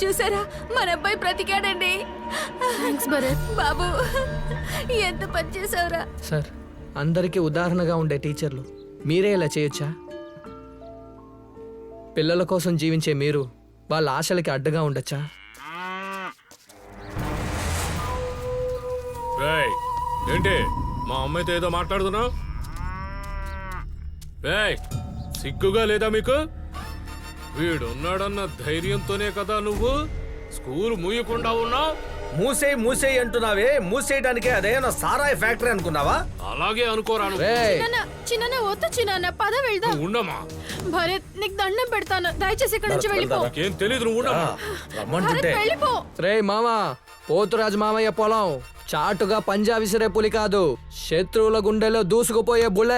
చూసారా, మన అబ్బాయి బ్రతికాడండి. థ్యాంక్స్ భరత్. బాబు, ఎంత పని చేసావురా. సార్, అందరికీ ఉదాహరణగా ఉండే టీచర్లు మీరే ఇలా చేయొచ్చా? పిల్లల కోసం జీవించే మీరు వాళ్ళ ఆశలకి అడ్డుగా ఉండొచ్చా? రేయ్, ఏంటి మా అమ్మాయితో ఏదో మాట్లాడుతున్నావు? రేయ్, సిగ్గుగా లేదా మీకు? వీడున్నాడన్న ధైర్యంతోనే కదా నువ్వు స్కూల్ మూయకుండా ఉన్నావు. మూసేయి అంటున్నావే, మూసేయడానికే అదేనా సారాయి ఫ్యాక్టరీ అనుకున్నావా? అలాగే అనుకోరాను. చిన్న వద్దు చిన్న, పద వెళ్దాం. ఉండమా భరత్, నీకు దండం పెడతాను, దయచేసి ఇక్కడ నుంచి వెళ్ళిపో. నాకేం తెలీదు, నువ్వు ఉండమా. రమ్మంటుంటే వెళ్ళిపో. రే మామా, పోతురాజు మామయ్య పొలం చాటుగా పంజా విసిరే పులి కాదు, శత్రువుల గుండెలో దూసుకుపోయే బుల్లెట్.